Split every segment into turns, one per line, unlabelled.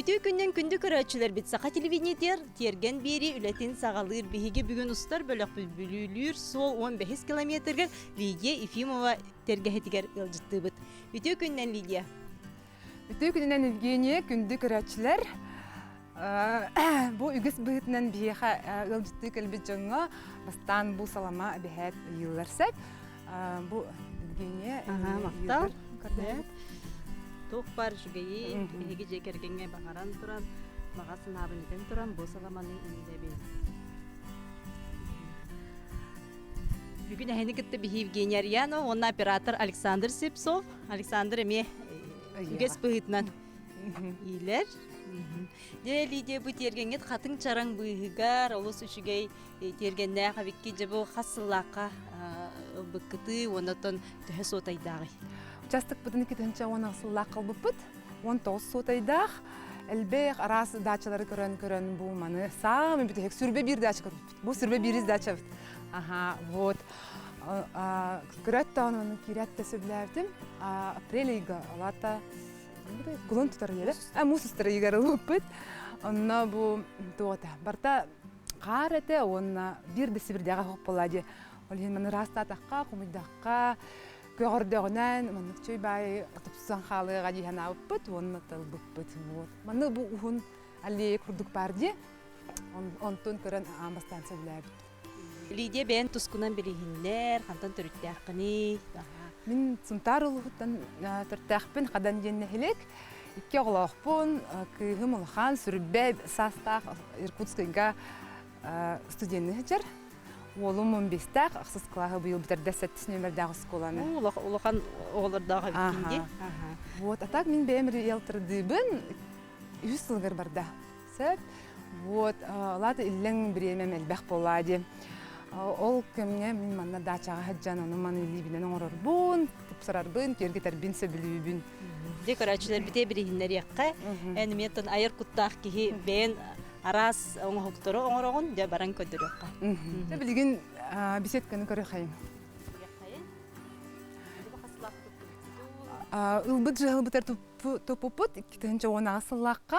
Бүтү күннен күндү көрөчүлөр бит саха телевидениетер терген бери үлетин сагалыр биһиги бүгүн устар бөлөк бүлбүлүлүр сол 15 километрге Лидия Ефимова тергехетигер ылжыттыбыт. Бүтү күннен Лидия.
Бүтү күннен Евгения күндү көрөчүлөр. Бу үгүс быытынан биха ылжытты келбит жоңго бастан бу салама бехет йылларсак. Бу Евгения
мактал. Тоқ бар жүгейі, беге жекергенге бағаран тұран, бағасын абынеден тұран, бұл саламаның үйінде бейін. Бүгін әйіні күтті бі Евгения Рьянова, оның оператор Александр Сепсов. Александр әме үгес бұғытынан ейлер. Лидия бұ тергенет қатын чаран бұғығар, олыс үшігей тергенне қабекке жабы қасылаққа бұққыты, онатын түхі сотайдағы.
Участок бүтін кетінші оны сыллақ қылбып бұд, 19 сотайдақ, әлбек арасы дачалары көрін бұл маны сағымен бүтек сүрбе бір дача көріп бұд. Бұл сүрбе біріз дача бұд. Вот. Көрәтті оны керетті сөйлердім. Апрель айға алата құлын тұтар елі. Мұсыстыры егер ұлып бұд. Онына бұл туғыта. Барта қар әті, оны бірді сібірдеға қоқ болады. Ол ең маны раста атаққа, құмыдаққа, Көрдөгнән маны чөй бай топсан халыга дигән аппыт, онны тылбыппыт. Маны бу ухун алле курдук барды. Онтон көрән амбастан сөйләп.
Лидия бен тускунан билигиннәр, хантан төрүттәкни.
Мин сунтар улуттан төртәкпен кадан җеннәһелек. Ике оглахпын, кыйгым улхан сүрбә састак Иркутскыга студентны җер. Олым 15-тәк, ақсыз қылағы бұйыл бітерді 7 нөмірдағы сколаны.
Олақан оғылардағы бікінде?
Вот, атак мен бәймірі елтірдібін 100 сылғыр барда. Сөп, вот, олады иллен біремем әлбәқ болады. Ол көміне мен манна дачаға хаджан, оны маны илибінен оңырыр бұн, тұпсырар бұн, кергетер бін сөбілі бүн.
Декорачылар біте бірігіндер яққа, әніметтен айыр құттақ кейі бәйін Арас оңоқтыры оңырағын де баран көдір өққа.
Білген беседканы көрі қайын. Үлбіт жылбытар топупыт, кетінші оны асылаққа.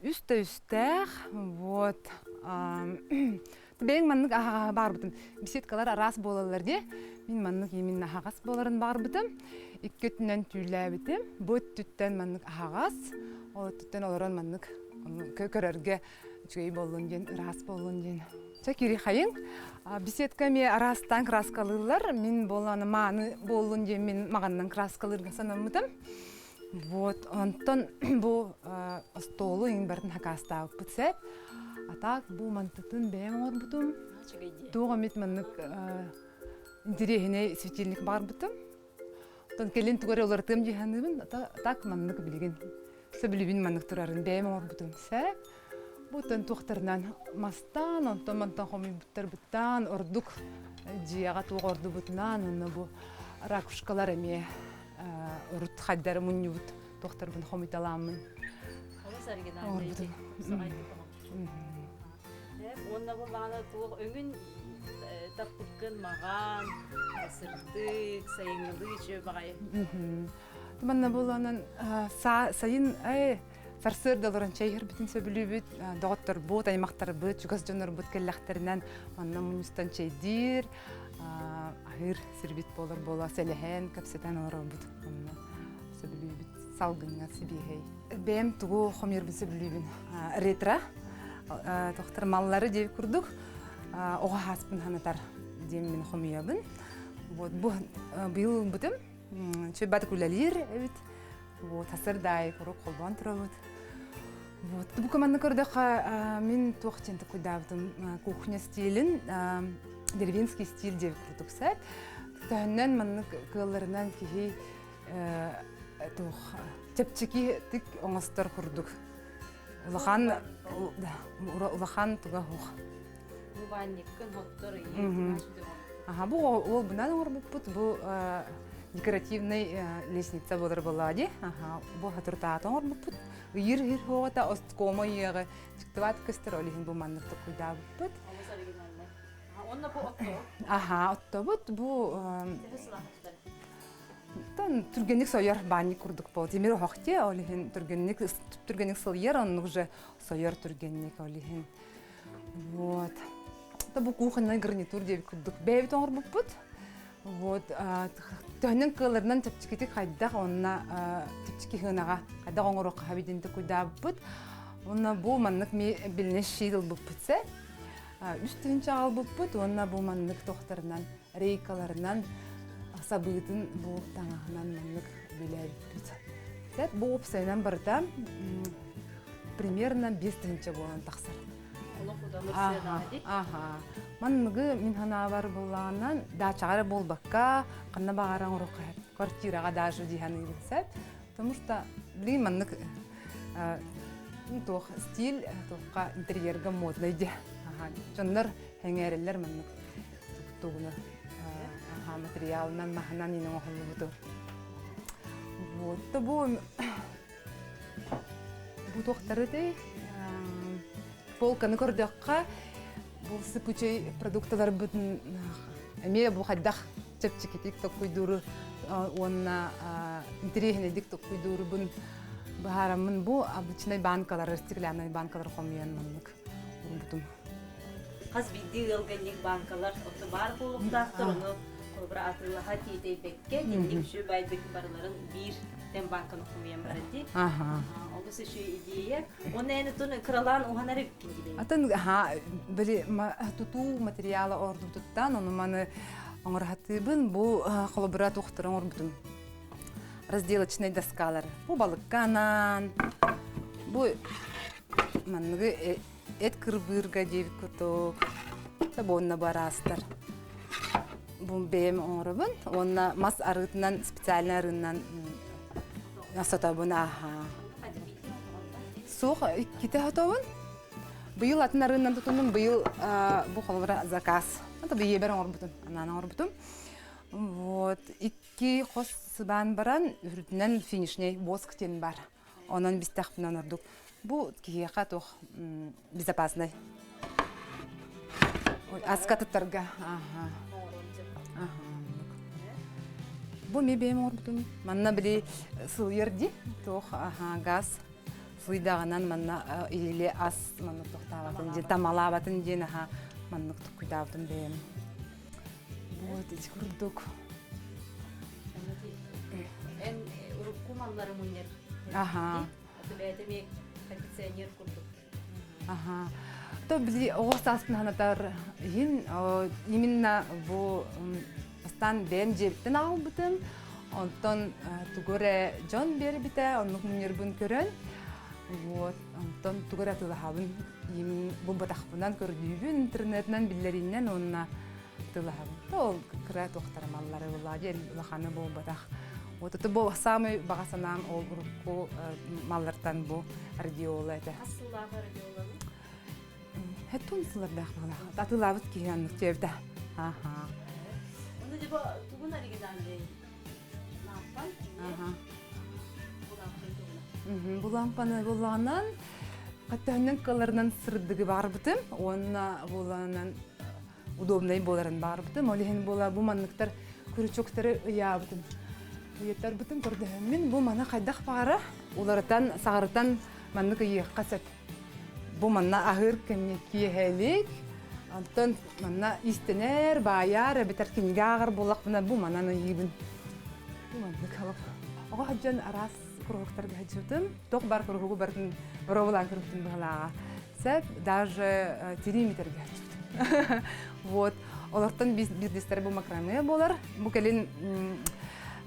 Үсті-үстәқ. Бәйін маннық ағаға бар бұтым. Беседкалар арас болалар де. Мен маннық емен ағағас боларын бар бұтым. Иккетінен түйілі бітім. Бұт түттен маннық ағағас. Ол түттен оларан маннық көрерге жүгей болуын ден, ырас болуын ден. Чакири қайын, беседка ме арастан краскалылар, мен боланы маны болуын ден, мен мағаннан краскалырға санамыдым. Вот, онтон бұл столу ең бәрдің хакастағы бұтсәп, атақ бұл мантытын бәйім ор бұтым. Туға мет маннық интерегіне светильник бар бұтым. Тон келен түгәрі олар тым жиханыбын, атақ маннық білген. Сөбілібін маннық тұрарын бәйім ор бұтым сәп. Бұтын туқтарынан мастан, онтон мантан қоми бұттар бұттан, ордық жияға туға орды бұтынан, оны бұл ракушкалар әме ұрыт қайдары мұнны бұт, туқтар бұн қомиталамын.
Олыс оригинальный еді, ұсағайды бұғым. Онына бұл мағана туық өңін таппыққын маған, сырдық, сайыңылы үші бағай.
Манна боланан сайын сарсырдаларын чайыр бүтін сөбілі бүт, доғыттар бұт, аймақтар бұт, жүгіз жонар бұт келләқтерінен манна мұныстан чайдир, ахыр сірбет болар бола, сәліхен, кәпсетен ора бұт. Сөбілі бүт, салғынға сібейхей. Бәйім тұғы қомер бүт сөбілі бүт. Ретра, тоқтар маллары деп күрдік, оға хаспын ханатар дейм мен қомиябын. Бұл бұтым. Чөй баты күләлер, әбіт. Тасырдай, құрық қолбан тұра бұд. Бұл команды көрдіқ, мен тоқтенті көйдабыдым кухня стилін, деревенский стиль деп күрдік сәп. Тәхіннен мәнні көллерінен кейі тепчекі тік оңыстар күрдік. Улахан тұға хуқ.
Мұбаннеккін хоттыр ең.
Бұл ол бұнан оңыр бұд, бұл декоративный лестница болар болады. Бұл хатыртаатын оңыр бұд. Үйір хоғыта осткома еғі чықтыват көстер олеген бұл маннықты құйда бұд.
Олыс оригинальный. Онна бұл отто?
Отто бұд. Бұл Тон түргенник сойер банник курдук бол. Темир хохте олихин түргенник сойер он уже сойер түргенник олихин. Вот. Та бу кухонный гарнитур деп курдук. Бэби тоңор буппут. Вот. Төннен кылырнан тепчикити хайдак онна тепчики хынага хайда оңорок хабидинде куйдабыт. Онна бу маннык ми билне шидыл буппутсе. Үстүнчө ал буппут. Онна бу маннык тохтарынан, рейкаларынан сабытын бу таңахынан маннык билебит. Сет бу опсайнан барда примерно 5-тинче болан таксар. Манныгы мин хана бар булганан дачагара болбакка, канна багаран урукка квартирага даже диханы билсет. Потому что бли маннык тох стиль, тохка интерьерга модный де. Жондар хеңерелер маннык тугуна материалынан маханан инен охолубуту. Вот, бу тохтары дей полканы көрдөкка бул сыпучай продукталар бүтүн эме бу хаддах чепчикитик токуйдуру онна интерьерне дик токуйдуру бун баharamın бу обычный банкалар, стеклянный банкалар хомиян маннык урбутум.
Хас бидди ылганник банкалар оту бар булуктактыр ону кобра атылаха тийтейбекке динник şu байбек барларын бир тем банканы хомиян барди. Олысы şu идея. Оны эне тун кралан уханар иккиндибе.
Атын били туту материалы ордуттан ону маны оңорхатыбын бу колобра тухтырын орбутум. Разделочный доскалар. Бу балыкканан, бу манныгы эт кырбырга деп кутук. Табонна барастар. Бу бем оңорбун. Онна мас арытынан специальный арыннан насатабына. Сух икките хатабын. Быйыл атын арыннан тутунум, быйыл бу колобра заказ. Ата бие бер оңорбутум, анан оңорбутум. Вот, икки хос сыбан баран үрдүнөн финишней боск тен бар. Онан биз тахпынан ордук. Бу кийека тох безопасный. Ой, аскатыттарга. Бу мебем ордум. Манна били сылырди тох газ. Сыйдагынан манна иле ас манна тохтабатын, тамалабатын ден маннык куйдабытын бем. Вот эти курдук.
En urukkumalları munyer. Atыбетеме кондиционер курдук.
То били оғыстаспын ханатар именно бу стан бем жептен албытын. Онтон тугоре жон бербите, оннук munyerbын көрөн. Вот, онтон тугоре тылахабын бу батахпынан көрдүүбүн интернетнен биллеринен онна тылахабын. Тол кыра тохтарамаллары уладер улаханы бу батах. Вот это был самый багасанам олгурку маллартан бу радиола это.
Асыллага радиоланы?
Хеттун сылардах бала. Татылабыт кийген тевде.
Оны деп тугун оригинальный лампан.
Бу лампаны булганан каттанын каларынан сырдыгы барбытым. Онна булганан удобный боларын барбытым. Олехин була бу манныктар күрүчөктөрү уябытым. Уяттар бүтін көрдім. Мен бұл мана қайдақ бары, олардан, сағырдан манны күйек қасет. Бұл манна ағыр кәне кейхелік, антон манна истенер, байар, бетер кенеге ағыр болақ бұна бұл мананы ебін. Бұл манны қалып. Оға хаджан арас күрғықтарға хаджырдым. Тоқ бар күрғығы бардың ровылан күрғықтың бұғылаға. Сәп, даже 3 метрге хаджырдым. Вот. Олардан бизнестер бұл макраме болар. Бұл кәлін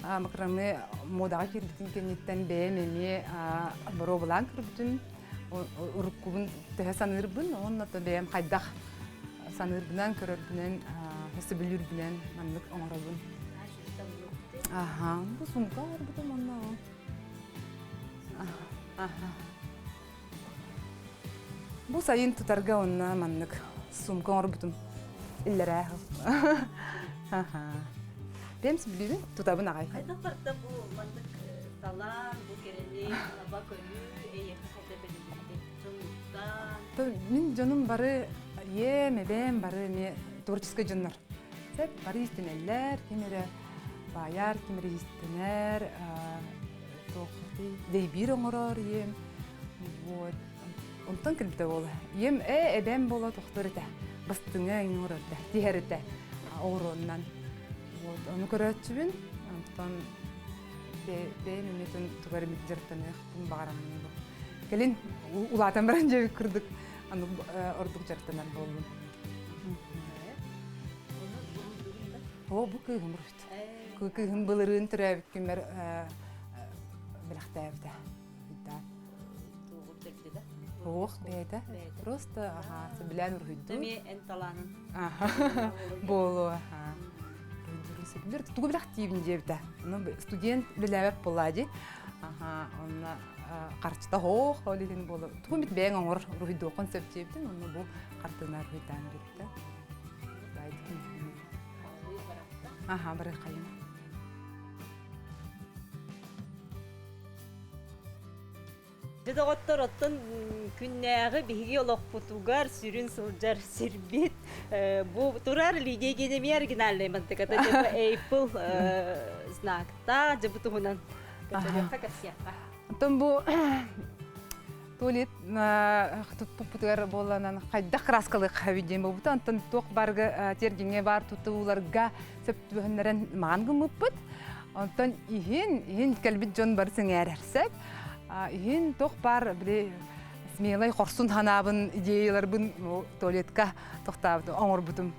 макраме модага кирбитин кенеттен бээмеме боробулан кирбитин уруккубун теhe санырбын онната бээм кайдах санырбынан көрөрбүнен хөсөбүлүрбүнен маннык оңоробун. Бу сумка орбутум онна. Бу сайын тутарга онна маннык сумка орбутум. Иллерэ. Бемс билибин тутабын агай.
Айда парта бу мандык талан, бу керени, аба көмү, эйек кайда белибиде.
Мен жонум бары мебем бары ме творческий жоннор. Сеп бары истенелер, кемере баяр кимрегистенер, тохти дейбир оңорор ем. Вот. Онтон кирбите бола. Ем эбем бола тохторыта. Бастыңа оңорорда. Тиһерите. Ороннан. Вот. Оны көрөтчүбүн. Онтон беймеметін тугары митжертаны бун багарамын бу. Келин улатан баран жебик кырдык. Аны ордук жертанар болдум. О, бу кыйгым рут. Кыйгым былырын түрәбик кимер билахтабыта. Ох, бейта. Просто сабилан урхуйду.
Дами энталанын.
Болу. Бир тугу билахтибин жебита. Студент билебеп болади. Онна карчыта хох олидин болу. Тугу бит бең оңор урхуйду концепт жебитин. Онна бу картына урхуйдан жебита. Бары кайын.
Жедоғыттар оттын күннәғы бігі олықпытуғар сүрін сылжар сірбет. Бұл тұрар лиге генеме оригинальный мантыката жеба Apple знакта жебі тұғынан көтөрөққа кәпсияққа.
Онтон бу туалет тұтпұппытығар боланан қайда краскалы қавиден болбыты. Онтон тоқ барғы тергенге бар тұтығыларға сөптігінлерін маған ғымыппыт. Онтон иген кәлбіт жон барысын әрерсек. Иген тоқ бар біле смелай қорсын ханабын идеяларбын туалетка тоқтабыды, оңыр бұтым.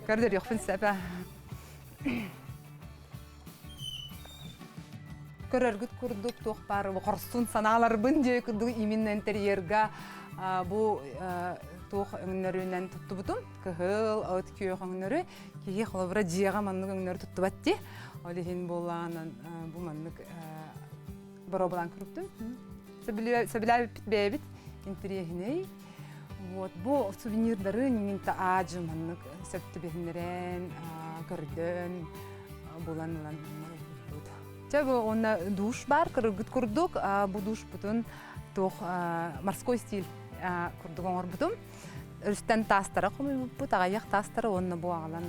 Көрдер еқпін сәпі. Көрергіт күрдік тоқ бар қорсын саналарбын жей күрдік имен интерьерға бұл тоқ өңінерінен тұтты бұтым. Кығыл, ауыт күйеқ өңінері. Кейе қолабыра жиға манның өңінері тұтты бәтті. Олеген болағынан бұл манның барабалан күрүптүм. Сабилай бит интерьериней. Вот бу сувенирлары нинта ажыманнык септебендерен, көрдөн буланлан. Жабы онна душ бар, кыргыт курдук, бу душ бутун тох морской стиль курдук оңор бутум. Үстен тастары комуй бу тагаяк тастары онна бу агалан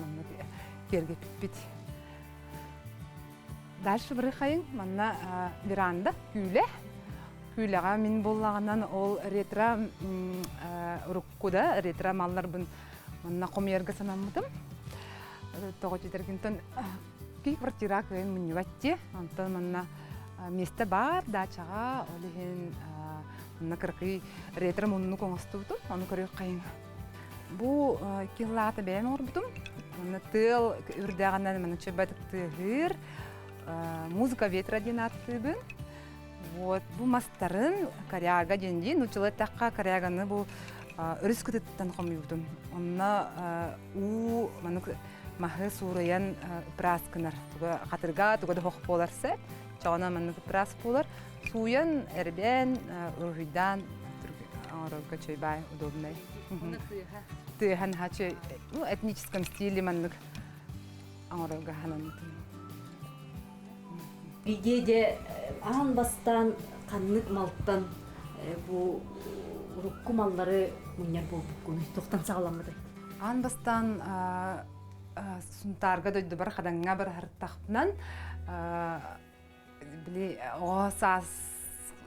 керге бит. Дальше бұрықайын, манна веранда, күйле. Күйлеға мен болағынан ол ретро ұрыққуда, ретро маллар бұн манна қомергі санамыдым. Тоғы жетергентен кей квартира көйін мұны бәтте. Антон манна месті бар, дачаға, олеген манна кірқи ретро мұнны қоңысты бұтым, оны көрек қайын. Бұ келлаты бәйін ор бұтым. Тыл үрдіғаннан мәні чөбәдік тығыр. Музыка ветра динаттыбын. Вот, бу мастарын коряга денди, нучылы таққа коряганы бу өріс күтіттен қомыйудым. Онна у махы сураян праскынар. Қатырға туғады хоқ боларсы, чағына манық праск болар. Суян, әрбен, ұрғыдан, аңырға чөйбай, удобнай. Тыған хачы, этническом стиле манық аңырға хананытым.
Бигеде аң бастан қаннық малттан бұл ұрыққы маллары мұнер болып көмей тоқтан сағаламыды.
Аң бастан сұнтарға дөйді бар қадаңға бір әрттақпынан біле оғасас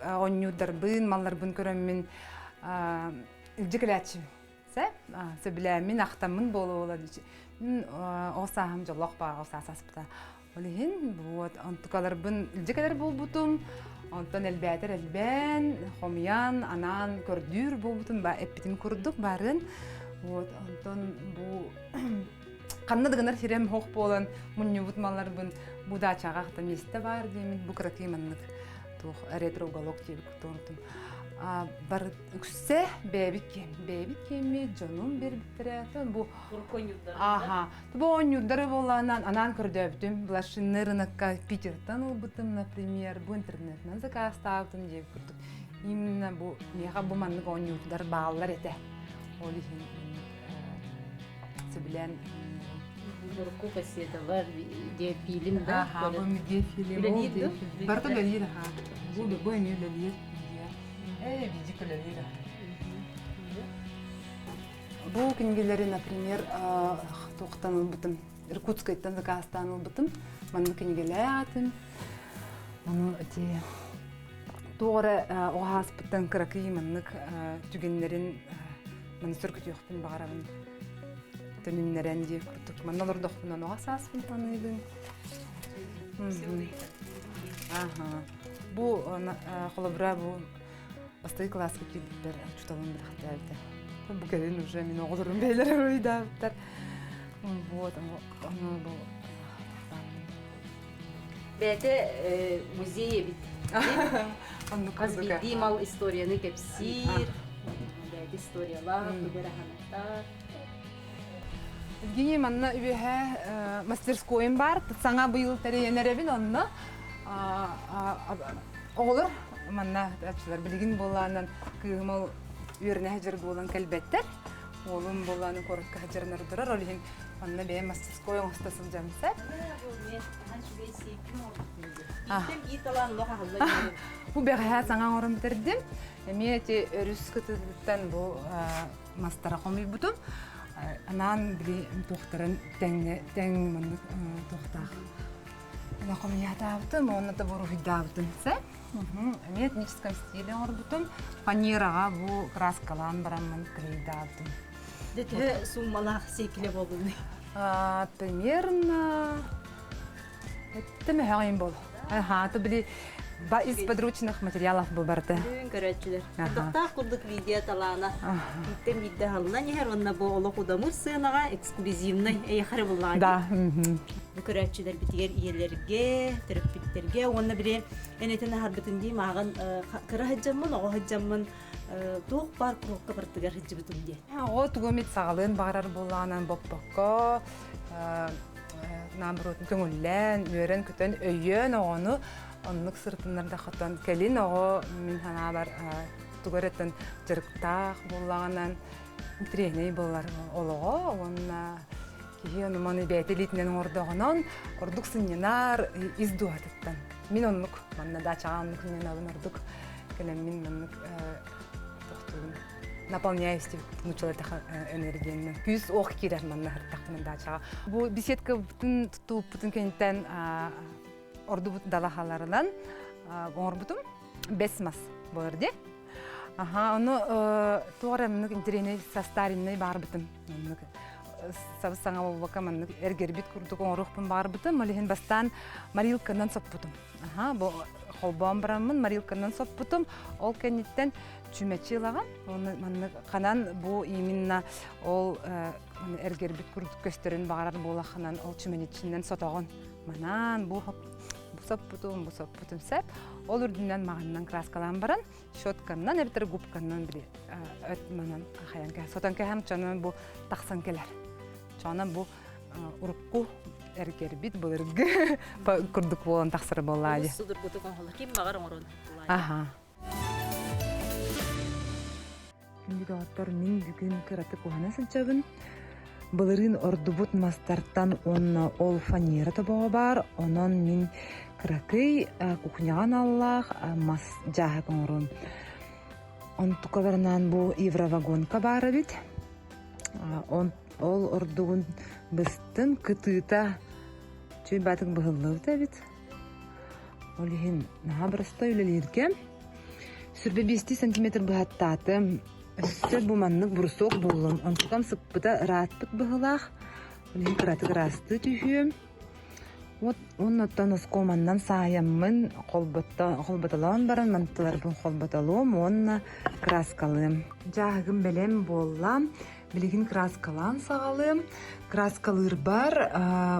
оңюдарбын, малларбын көріммен үлжікіләтші. Сөбіләмін ақтамын болу олады. Оғасағым жолақ бар, оғасас бұта. Олеген, антықаларбын үлжекелер бол бұтым, антон әлбәтер әлбән, хомиян, анан, көрдүр бол бұтым, әппетін көрдік барын. Антон бұл қаннадығынар серем хоқ болан, мұнны бұтмаларбын бұдачаға ақта месті бар деймін, бұл қырақиманлық ретро уголок дейбі күттіңітім. Бар үксе бәбік кеме, жонум бербіттірі. Бұл оңюдары боланан анан көрдөбдім. Бұлар шынырыныққа Питертан ұлбытым, например, бұл интернетнан закастағытым дейбі күрдік. Именно бұл неға бұл маннық оңюдар бағалар еті. Ол ехен сөбілен.
Бұл қасеті бар, фильм да?
Бұл фильм. Барты лөлейді. Бұл әне лөлейді. Бұл күнгелері, например, тоқтан ұлбытым Иркутскайттан заказтан улбытым. Манны кенегелеатым. Аны эти туора оғаспыттан кыракый маннык түгеннерин маны сөркөт юқпын бағарабын. Төнүннерен де күрдік. Манны олордоқпын оғасаспын таныйдың. Бу холобра бу остой класска килдер чуталым бирхтәлде. Бу кәрен уже мен оғылырым бейлер ойдавтар. Вот, оно бу.
Бәте музей бит.
Анны
Аз бидим ал историяны кепсир. Бәте историялар, бәрәхәнәттәр.
Евгений манна үбеһә мастерскойым бар. Саңа быйыл тәрәйенәрәбин онны. Оғылыр манна атчылар билигин боланан кыгымал үрнә җир булган кәлбәттәр. Олым боланы коротка җирнәр дурар. Олин манна бе мастерской оңстасын җамса. Бу бәһә саңа орын тердим. Мен эти рүскөтөттән бу мастера хомый бутум. Анан били тохтарын тең мен тохтах. Ана комията бутум, онда да бору хидабтым. Мен этническом стиле орбутум. Фанерага бу краскалан барамын крейдабтым.
Дете суммалах секиле болдун.
Примерно это мехаим бол. Это были из подручных материалов бубарты.
Көрәчләр. Докта курдык видео талана. Иттем видео хална нехер онна бу оло кудамыр сынага эксклюзивный эйхәр булган.
Да.
Көрәчләр битигер иеләргә, терапевттерге, онна бире энетен харбытын ди магын кыра хаҗамын, ого хаҗамын. Тук бар крокка бартыгар хаҗыбытын ди.
О тугымет сагалын барар булганан боппакка. Наоборот, көңүллән, үрен көтөн өйөн огону онлык сыртыннарда хатан келин ого мин хана бар тугареттен жырыктак булганан треней болар олого онна киен маны бетелитнен ордогонон ордук сыннар издуатыттан мин онлук манна да чаганлык мен ордук келем мин маннык токтугун наполняюсь внутренней энергией. Күз ох кирер манна хартакмын да чага. Бу беседка бүтүн тутуп бүтүн кенттен орду далахаларынан оңорбутум 5 мас болорди. Оны туора мен интернет состаринный барбытым. Сабсаңа болбака мен эргербит курдук оңорукпун барбытым. Малихин бастан Марилканан соппутум. Бу холбом барамын Марилканан соппутум. Ол кенеттен чүмечилаган. Оны мен канан бу именно ол эргербит курдук көстөрүн багарар болаханан ол чүменечинен сотогон. Манан бу соппутум сеп. Ол үрдүнөн маганнан краскалан баран, щотканнан эбитер губканнан били өт манан хаянка. Сотанка хам чанан бу таксан келер. Чанан бу урукку эргербит булыргы курдук болон таксыр боллайды.
Судур бутукон холор ким багар оңорон.
Күндүгөттөр мен бүгүн кыраты куханасын чабын. Былырын ордубут мастартан онна ол фанера табоо бар. Онон мен кракый кухняған аллах мас жаһа коңорун. Он тукабарнан бу евровагонка бары бит. Ол ордугун быстын кытыта чүй батык быһыллыта бит. Олихин наха бырыста үлелерге. Сүрбе 5 сантиметр быһаттаты. Өссө бу маннык бурсок боллум. Онтукам сыппыта раатпыт быһылах. Олихин кыраты кырасты түйүм. Вот оннотон оскоманнан саяммын холботалан баран мантыларбын холботалуым онна краскалым. Жагым белем боллам, билигин краскалан сагалым. Краскалыр бар,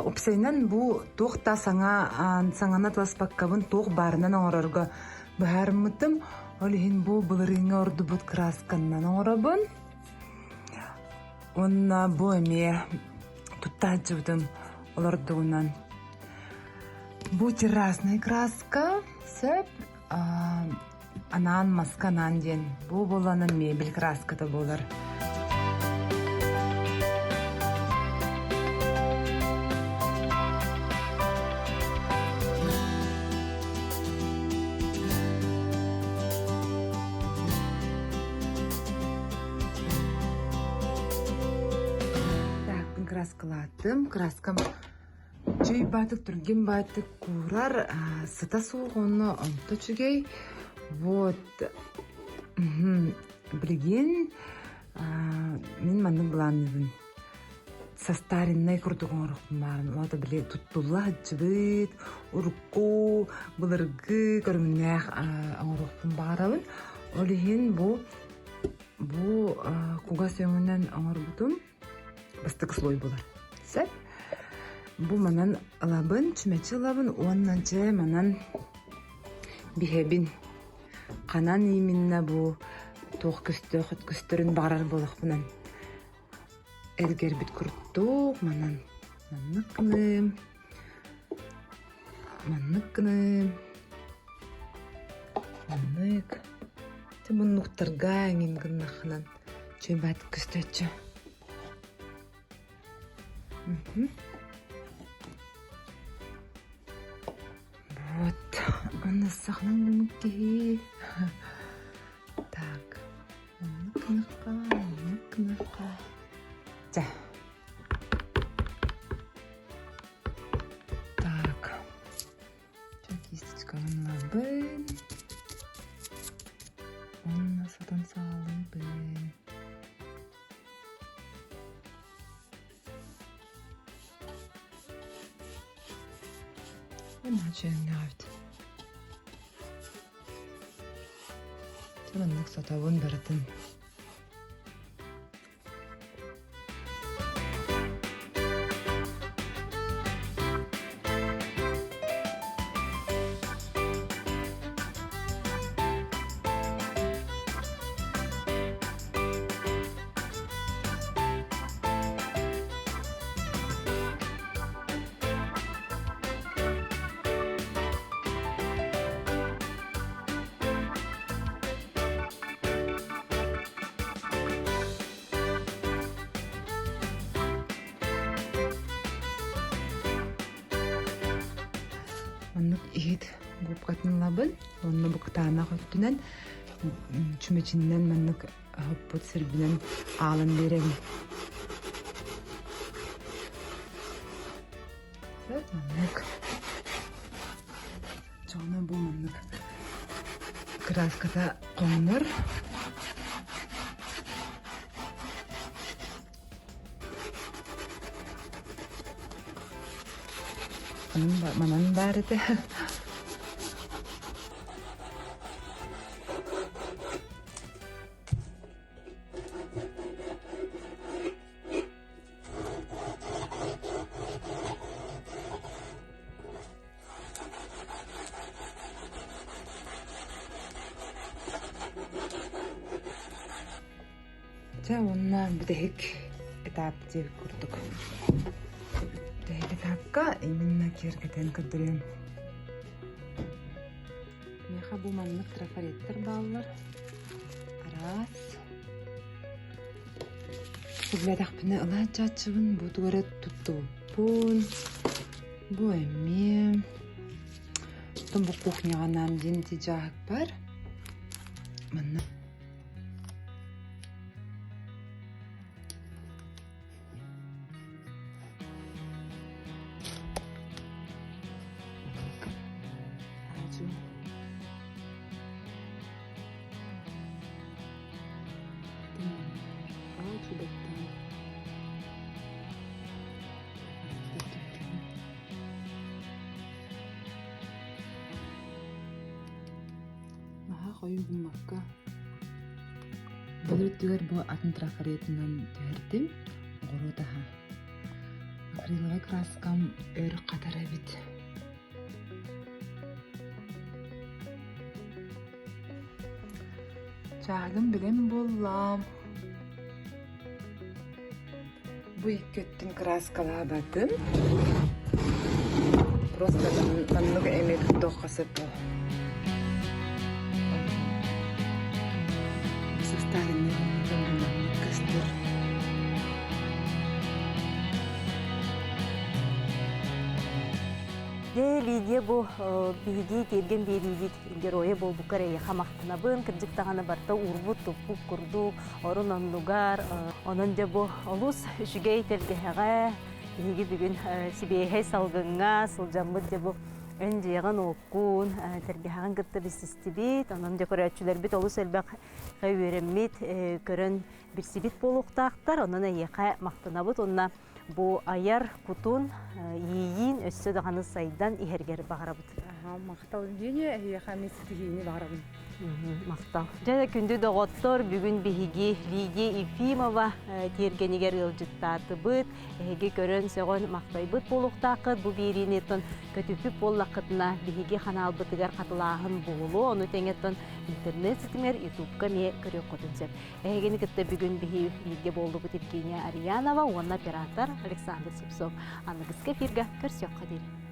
опсайнан бу тохта саңана таласпаккабын тох барынан оңорорго баармытым. Олихин бу былырыңа ордубут красканнан оңорабын. Онна бу эме туттаджыбытым олордугунан. Бу террасный краска, сөп, анан масканан ден. Бу боланын мебель краската болар. краскалаттым. Краскам чөй батык түрген батык курар сыта суық оны онто чүгей. Вот. Білген мен манның бұланыбын. Состариннай курдугун рухтун барын. Ода биле туттулла жыбыт, урукку, былыргы көрүннәх рухтун барабын. Олихин бу куга сөңүнөн оңорбутум бастык слой болар. Сәп. Бу манан алабын, чүмечи алабын, оннан же манан бихебин. Канан именно бу тоқ көстөрүн барар болохунан. Элгер бит курттук, манан манныкны. Маннык. Тимун нуктарга мен гыннахынан чөй бат көстөчү. Вот, он сахнан мукки. Так. Маннык. 자. Так. 저 кисточка лабын. Он содан салыбын. Иначе нравится. 저는 낙서다 원베르든. Маннык иет губкатын лабын, онны буктаана көттүнен чүмечинен маннык хоппот сирбинен алын берем. Маннык. Жона бу маннык. Краската коңнор. Манан бәріде. Жа, онна бүдек этап деп көрдік. Этапка именно кергеден көдірем. Меха бу маннык трафареттер баллар. Раз. Сүгләдәк піне ыла чачыбын, бу тугары туттупун. Бу эме. Бу кухняға намден тижак бар. Манна. Koyu bulmakka. Böyletiler bu atın trafaretinden verdim. Oğru daha. Akriloga kraskam ör kadar evet. Çağdım bilem bollam. Bu ikköttün kraskala badım. Просто намного эмет дохасы по. Старинный костер.
Лидия бу биги терген берибит героя бол бу карая хамактына бын кырдык таганы барта урбут тупук курду орун оннугар онон де бу олус үшүгей телгеге биги бүгүн сибехе салгынга сылжамбыт де бу önceğen okun, terbihan gıttı bir sistibit, onun dekoratçılar bit olus elbaq öğrenmit, körün bir sibit boluqtaqtar, onun ayıqa maqtınabıt, onna bu ayar kutun yiyin össü dağını saydan iherger bağırabıt.
Maqtal dene ayıqa mesitini bağırabın.
Maqtal. Jada kündü doğottor bugün bihigi Lidia Efimova tergeniger ılcıttatıbıt, ehege körün soğun maqtaybıt boluqtaqıt, bu birinetin kötüpüp bollaqıtına bihigi kanalbıtıgar katılağın boğulu, onu tengetin internet sitimer YouTube'ka me körük kotunsep. Ehegeni kıtta bugün bihi Lidia boldu bu Evgeniya Ariyanova, onun operator Alexander Sipsov. Anlıgızka firga körsök kadir.